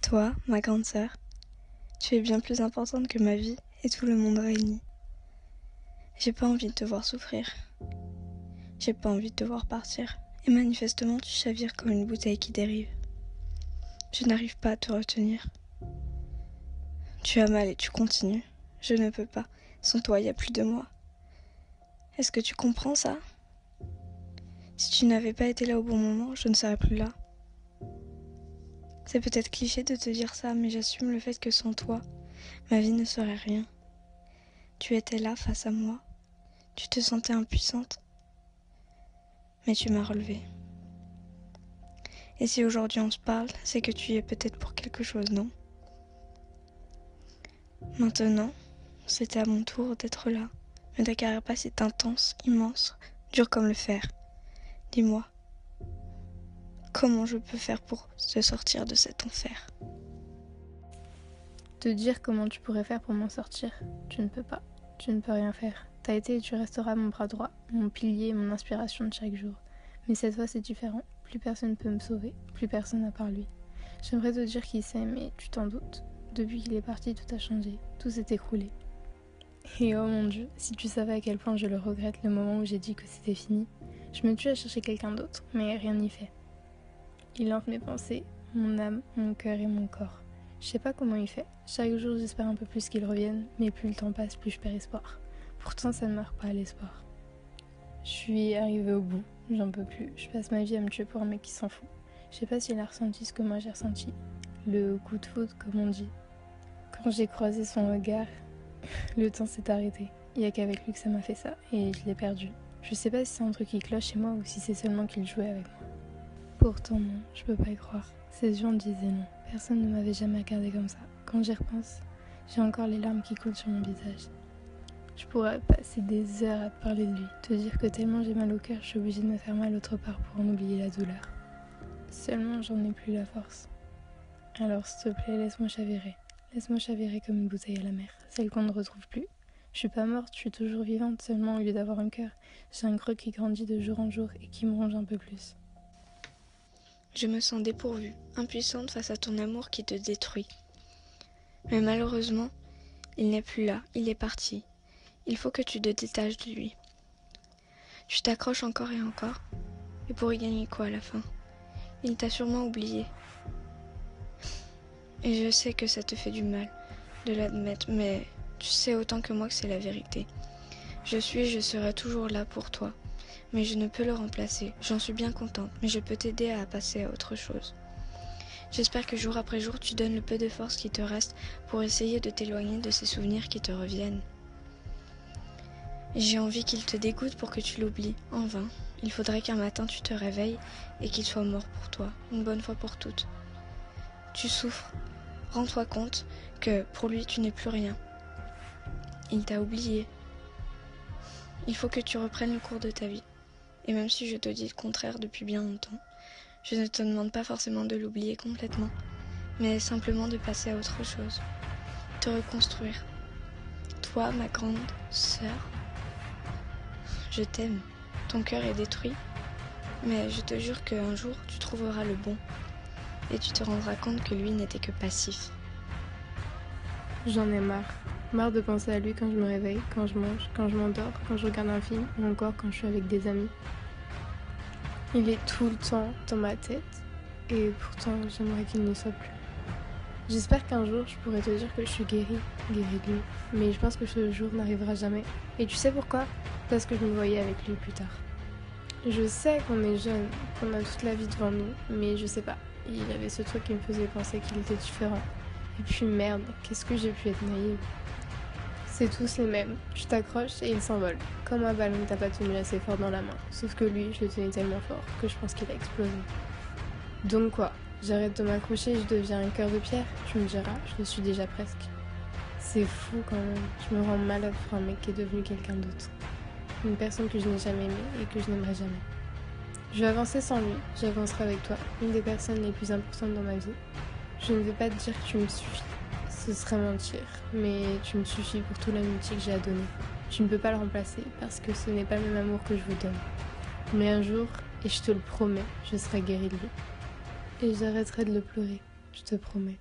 Toi, ma grande sœur, tu es bien plus importante que ma vie et tout le monde réuni. J'ai pas envie de te voir souffrir. J'ai pas envie de te voir partir. Et manifestement, tu chavires comme une bouteille qui dérive. Je n'arrive pas à te retenir. Tu as mal et tu continues. Je ne peux pas. Sans toi, il n'y a plus de moi. Est-ce que tu comprends ça? Si tu n'avais pas été là au bon moment, je ne serais plus là. C'est peut-être cliché de te dire ça, mais j'assume le fait que sans toi, ma vie ne serait rien. Tu étais là face à moi. Tu te sentais impuissante. Mais tu m'as relevée. Et si aujourd'hui on se parle, c'est que tu y es peut-être pour quelque chose, non? Maintenant, c'était à mon tour d'être là. Mais ta carapace est intense, immense, dure comme le fer. Dis-moi, comment je peux faire pour te sortir de cet enfer? Te dire comment tu pourrais faire pour m'en sortir, tu ne peux pas, tu ne peux rien faire. T'as été et tu resteras mon bras droit, mon pilier et mon inspiration de chaque jour. Mais cette fois c'est différent, plus personne ne peut me sauver, plus personne à part lui. J'aimerais te dire qu'il sait, mais tu t'en doutes. Depuis qu'il est parti, tout a changé, tout s'est écroulé. Et oh mon Dieu, si tu savais à quel point je le regrette le moment où j'ai dit que c'était fini, je me tue à chercher quelqu'un d'autre, mais rien n'y fait. Il hante mes pensées, mon âme, mon cœur et mon corps. Je sais pas comment il fait. Chaque jour, j'espère un peu plus qu'il revienne, mais plus le temps passe, plus je perds espoir. Pourtant, ça ne meurt pas l'espoir. Je suis arrivée au bout, j'en peux plus. Je passe ma vie à me tuer pour un mec qui s'en fout. Je sais pas s'il a ressenti ce que moi j'ai ressenti. Le coup de foudre, comme on dit. Quand j'ai croisé son regard, le temps s'est arrêté. Il y a qu'avec lui que ça m'a fait ça, et je l'ai perdu. Je sais pas si c'est un truc qui cloche chez moi ou si c'est seulement qu'il jouait avec moi. Pourtant non, je peux pas y croire. Ses yeux en disaient non. Personne ne m'avait jamais regardé comme ça. Quand j'y repense, j'ai encore les larmes qui coulent sur mon visage. Je pourrais passer des heures à te parler de lui, te dire que tellement j'ai mal au cœur, je suis obligée de me faire mal autre part pour en oublier la douleur. Seulement j'en ai plus la force. Alors s'il te plaît, laisse-moi chavirer. Laisse-moi chavirer comme une bouteille à la mer, celle qu'on ne retrouve plus. Je suis pas morte, je suis toujours vivante, seulement au lieu d'avoir un cœur, j'ai un creux qui grandit de jour en jour et qui me ronge un peu plus. Je me sens dépourvue, impuissante face à ton amour qui te détruit. Mais malheureusement, il n'est plus là, il est parti. Il faut que tu te détaches de lui. Tu t'accroches encore et encore. Et pour y gagner quoi à la fin? Il t'a sûrement oublié. Et je sais que ça te fait du mal de l'admettre, mais tu sais autant que moi que c'est la vérité. Je serai toujours là pour toi. Mais je ne peux le remplacer. J'en suis bien contente, mais je peux t'aider à passer à autre chose. J'espère que jour après jour, tu donnes le peu de force qui te reste pour essayer de t'éloigner de ces souvenirs qui te reviennent. J'ai envie qu'il te dégoûte pour que tu l'oublies, en vain. Il faudrait qu'un matin tu te réveilles et qu'il soit mort pour toi, une bonne fois pour toutes. Tu souffres. Rends-toi compte que pour lui, tu n'es plus rien. Il t'a oublié. Il faut que tu reprennes le cours de ta vie. Et même si je te dis le contraire depuis bien longtemps, je ne te demande pas forcément de l'oublier complètement, mais simplement de passer à autre chose, te reconstruire. Toi, ma grande sœur, je t'aime. Ton cœur est détruit, mais je te jure qu'un jour, tu trouveras le bon, et tu te rendras compte que lui n'était que passif. J'en ai marre. Marre de penser à lui quand je me réveille, quand je mange, quand je m'endors, quand je regarde un film ou encore quand je suis avec des amis. Il est tout le temps dans ma tête et pourtant j'aimerais qu'il ne soit plus. J'espère qu'un jour je pourrai te dire que je suis guérie de lui, mais je pense que ce jour n'arrivera jamais. Et tu sais pourquoi? Parce que je me voyais avec lui plus tard. Je sais qu'on est jeune, qu'on a toute la vie devant nous, mais je sais pas. Il y avait ce truc qui me faisait penser qu'il était différent. Et puis merde, qu'est-ce que j'ai pu être naïve. C'est tous les mêmes, tu t'accroches et il s'envole. Comme un ballon que t'as pas tenu assez fort dans la main. Sauf que lui, je le tenais tellement fort que je pense qu'il a explosé. Donc quoi? J'arrête de m'accrocher et je deviens un cœur de pierre? Tu me diras, je le suis déjà presque. C'est fou quand même, je me rends malade pour un mec qui est devenu quelqu'un d'autre. Une personne que je n'ai jamais aimée et que je n'aimerai jamais. Je vais avancer sans lui, j'avancerai avec toi, une des personnes les plus importantes dans ma vie. Je ne vais pas te dire que tu me suffis. Ce serait mentir, mais tu me suffis pour tout l'amitié que j'ai à donner. Tu ne peux pas le remplacer parce que ce n'est pas le même amour que je vous donne. Mais un jour, et je te le promets, je serai guérie de lui. Et j'arrêterai de le pleurer, je te promets.